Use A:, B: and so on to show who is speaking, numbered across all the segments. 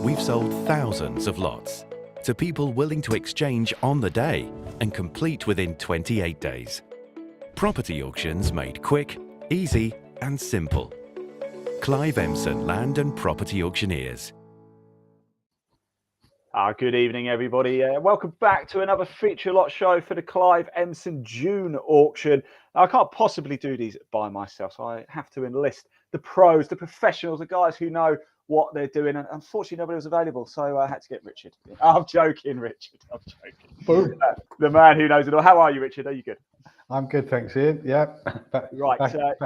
A: we've sold thousands of lots to people willing to exchange on the day and complete within 28 days. Property auctions made quick, easy and simple. Clive Emson Land and Property Auctioneers.
B: Good evening, everybody. Welcome back to another feature lot show for the Clive Emson June Auction. Now, I can't possibly do these by myself, so I have to enlist the pros, the professionals, the guys who know what they're doing. And unfortunately, nobody was available, so I had to get Richard. I'm joking, Richard. I'm joking. The man who knows it all. How are you, Richard? Are you good?
C: I'm good, thanks, Ian. Yeah, back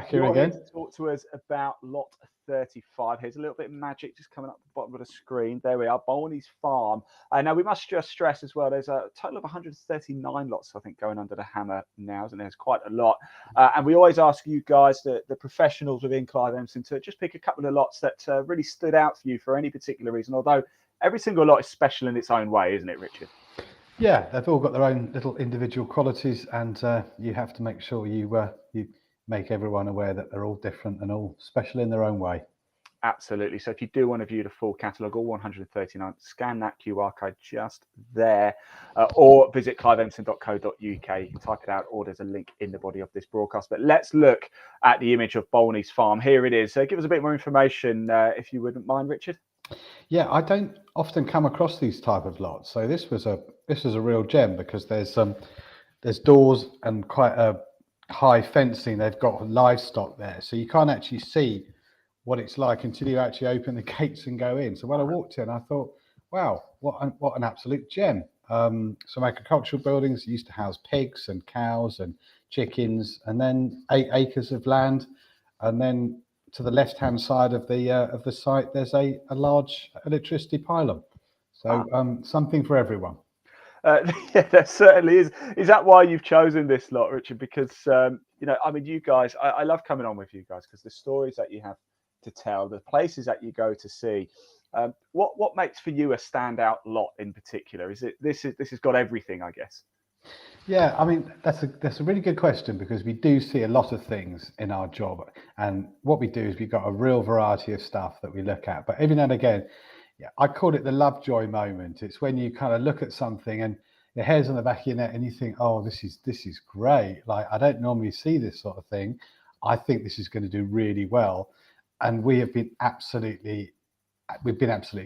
C: here again.
B: To talk to us about lot 35. Here's a little bit of magic just coming up the bottom of the screen. There we are, Bolneys Farm. Now, we must just stress as well, there's a total of 139 lots, I think, going under the hammer now, isn't there? There's quite a lot. And we always ask you guys, the professionals within Clive Emson, to just pick a couple of lots that really stood out for you for any particular reason, although every single lot is special in its own way, isn't it, Richard?
C: Yeah, they've all got their own little individual qualities, and you have to make sure you make everyone aware that they're all different and all special in their own way.
B: Absolutely. So if you do want to view the full catalogue, all 139, scan that QR code just there, or visit cliveemson.co.uk. You can type it out, or there's a link in the body of this broadcast. But let's look at the image of Bolneys Farm. Here it is. Give us a bit more information, if you wouldn't mind, Richard.
C: Yeah, I don't often come across these type of lots, so this was a real gem, because there's doors and quite a high fencing. They've got livestock there, so you can't actually see what it's like until you actually open the gates and go in. So when I walked in, I thought, wow, what an absolute gem. Some agricultural buildings used to house pigs and cows and chickens, and then 8 acres of land, and then to the left-hand side of the site, there's a large electricity pylon. So something for everyone.
B: Yeah, there certainly is. Is that why you've chosen this lot, Richard? Because you guys, I love coming on with you guys, because the stories that you have to tell, the places that you go to see. What makes for you a standout lot in particular? Is it this has got everything, I guess?
C: Yeah, I mean, that's a really good question, because we do see a lot of things in our job, and what we do is we've got a real variety of stuff that we look at. But every now and again, yeah, I call it the Lovejoy moment. It's when you kind of look at something and your hair's on the back of your neck and you think, oh, this is great. Like, I don't normally see this sort of thing. I think this is going to do really well. And we've been absolutely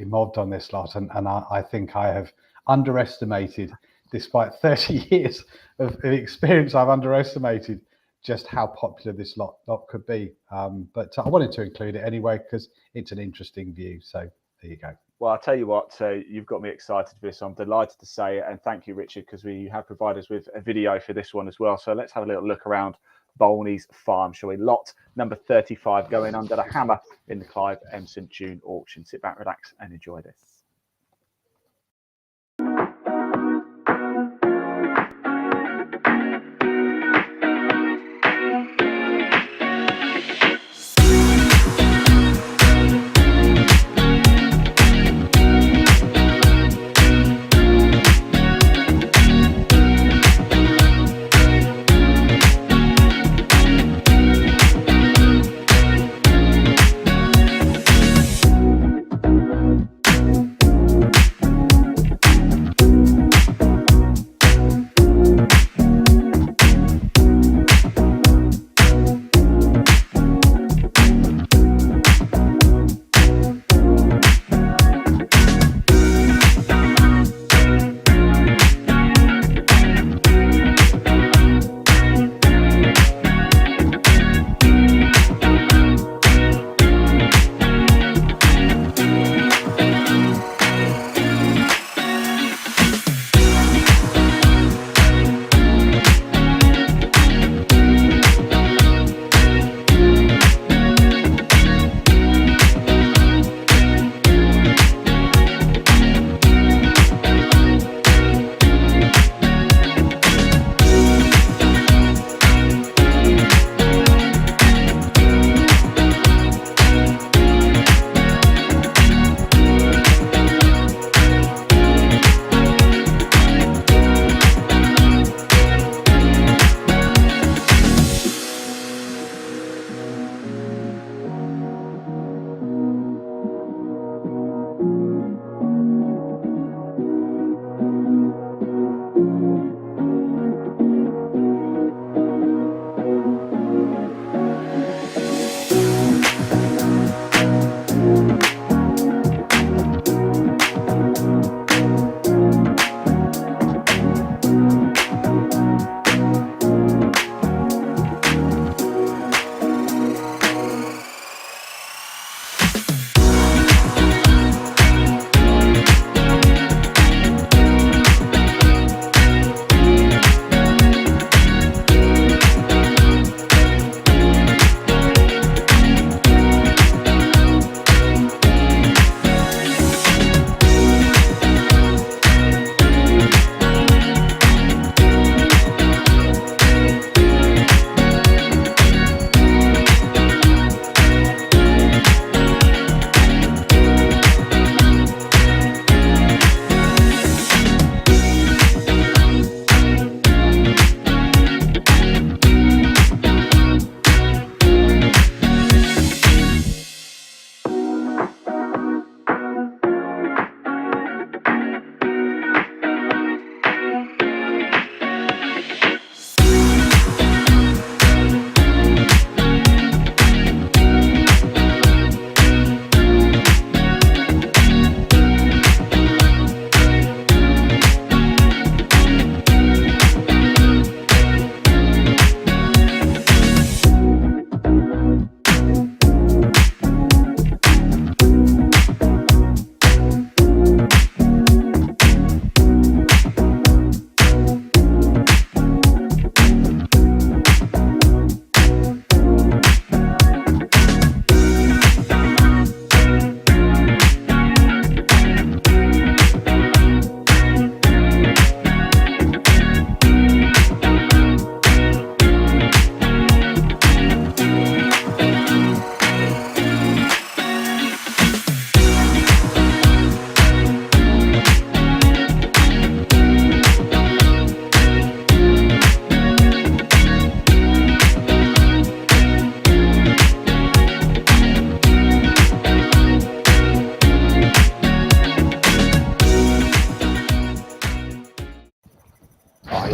C: mobbed on this lot, and I think I have underestimated, despite 30 years of experience, I've underestimated just how popular this lot could be. But I wanted to include it anyway, because it's an interesting view. So there you go.
B: Well, I'll tell you what, you've got me excited for this. I'm delighted to say it. And thank you, Richard, because we have provided us with a video for this one as well. So let's have a little look around Bolneys Farm, shall we? Lot number 35 going under the hammer in the Clive Emson June Auction. Sit back, relax and enjoy this.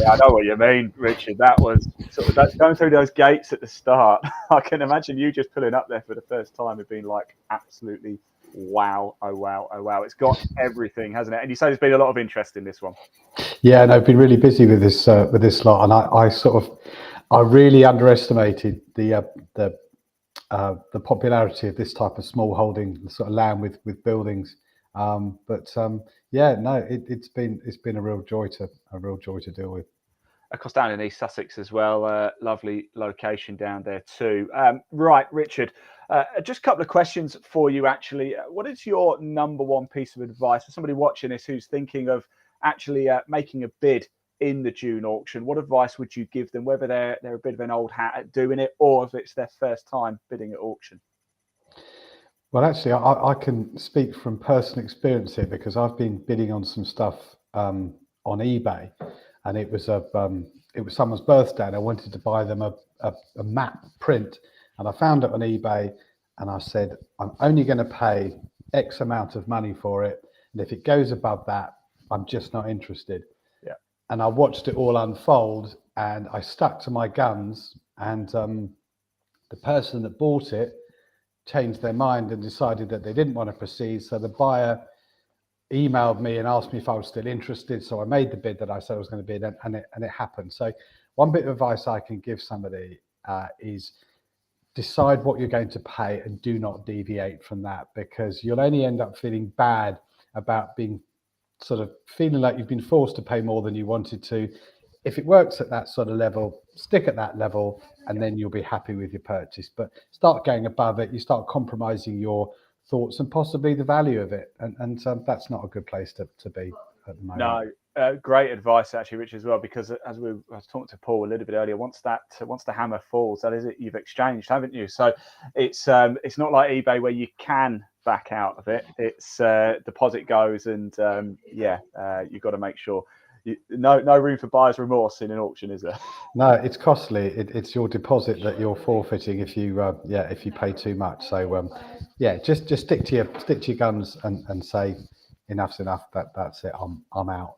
B: I know what you mean, Richard. That was sort of that, going through those gates at the start. I can imagine you just pulling up there for the first time and being like, absolutely wow, oh wow, oh wow. It's got everything, hasn't it? And you say there's been a lot of interest in this one.
C: Yeah, and I've been really busy with this lot, and I really underestimated the popularity of this type of small holding sort of land with buildings. Yeah, no, it's been a real joy to deal with.
B: Of course, down in East Sussex as well. Lovely location down there too. Right, Richard, just a couple of questions for you, actually. What is your number one piece of advice for somebody watching this who's thinking of actually making a bid in the June auction? What advice would you give them, whether they're a bit of an old hat at doing it or if it's their first time bidding at auction?
C: Well, actually, I can speak from personal experience here because I've been bidding on some stuff on eBay, and it was someone's birthday, and I wanted to buy them a map print, and I found it on eBay, and I said I'm only going to pay X amount of money for it, and if it goes above that, I'm just not interested.
B: Yeah.
C: And I watched it all unfold, and I stuck to my guns, and the person that bought it changed their mind and decided that they didn't want to proceed. So the buyer emailed me and asked me if I was still interested. So I made the bid that I said I was going to bid, and it happened. So one bit of advice I can give somebody is decide what you're going to pay and do not deviate from that, because you'll only end up feeling bad about being sort of feeling like you've been forced to pay more than you wanted to. If it works at that sort of level, stick at that level, and then you'll be happy with your purchase. But start going above it, you start compromising your thoughts and possibly the value of it. And that's not a good place to be at the moment.
B: No, great advice actually, Rich, as well, because as I was talking to Paul a little bit earlier, once the hammer falls, that is it, you've exchanged, haven't you? So it's not like eBay where you can back out of it. It's deposit goes, and you've got to make sure. No room for buyer's remorse in an auction, is there?
C: No, it's costly. It's your deposit that you're forfeiting if you pay too much. So just stick to your guns and say enough's enough. That's it. I'm out.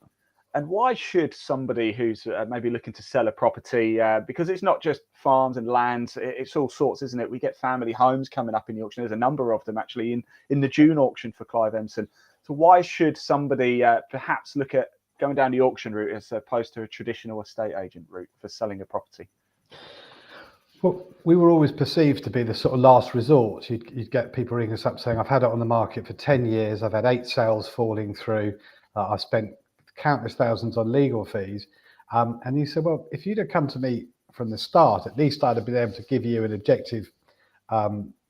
B: And why should somebody who's maybe looking to sell a property, because it's not just farms and lands, it's all sorts, isn't it? We get family homes coming up in the auction. There's a number of them actually in the June auction for Clive Emson. So why should somebody perhaps look at going down the auction route as opposed to a traditional estate agent route for selling a property?
C: Well, we were always perceived to be the sort of last resort. You'd get people ringing us up saying, I've had it on the market for 10 years. I've had 8 sales falling through. I've spent countless thousands on legal fees. And you said, well, if you'd have come to me from the start, at least I'd have been able to give you an objective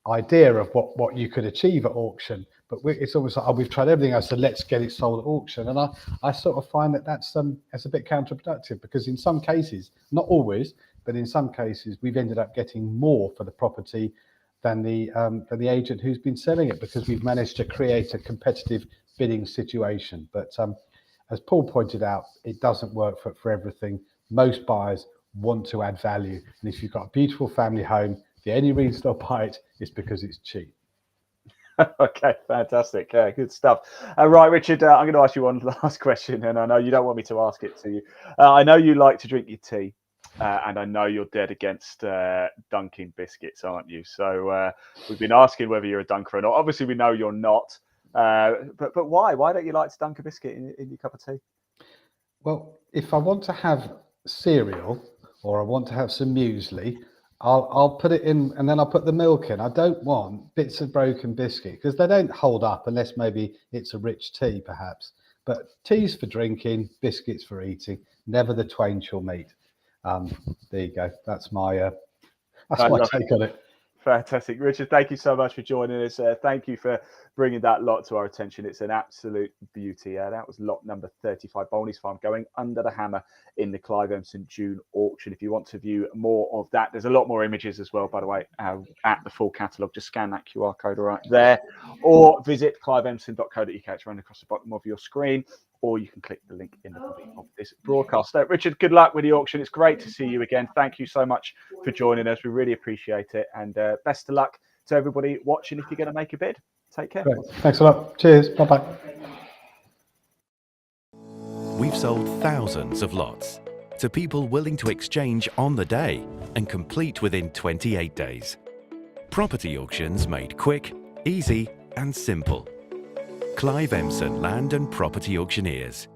C: idea of what you could achieve at auction. But it's almost like, we've tried everything else, so let's get it sold at auction. And I sort of find that's a bit counterproductive, because in some cases, not always, but in some cases, we've ended up getting more for the property than the agent who's been selling it, because we've managed to create a competitive bidding situation. But as Paul pointed out, it doesn't work for everything. Most buyers want to add value. And if you've got a beautiful family home, the only reason they'll buy it is because it's cheap.
B: Okay, fantastic. Good stuff. Right, Richard, I'm going to ask you one last question, and I know you don't want me to ask it to you. I know you like to drink your tea, and I know you're dead against dunking biscuits, aren't you? So we've been asking whether you're a dunker or not. Obviously, we know you're not. But why? Why don't you like to dunk a biscuit in your cup of tea?
C: Well, if I want to have cereal or I want to have some muesli, I'll put it in, and then I'll put the milk in. I don't want bits of broken biscuit, because they don't hold up unless maybe it's a rich tea, perhaps. But tea's for drinking, biscuits for eating. Never the twain shall meet. There you go. That's my take on it.
B: Fantastic. Richard, thank you so much for joining us. Thank you for bringing that lot to our attention. It's an absolute beauty. That was lot number 35, Bolneys Farm, going under the hammer in the Clive Emson June auction. If you want to view more of that, there's a lot more images as well, by the way, at the full catalogue. Just scan that QR code right there, or visit cliveemson.co.uk. It's run across the bottom of your screen, or you can click the link in the body of this broadcast. Richard, good luck with the auction. It's great to see you again. Thank you so much for joining us. We really appreciate it. And best of luck to everybody watching if you're going to make a bid. Take care.
C: Great. Thanks a lot. Cheers. Bye-bye.
A: We've sold thousands of lots to people willing to exchange on the day and complete within 28 days. Property auctions made quick, easy and simple. Clive Emson Land and Property Auctioneers.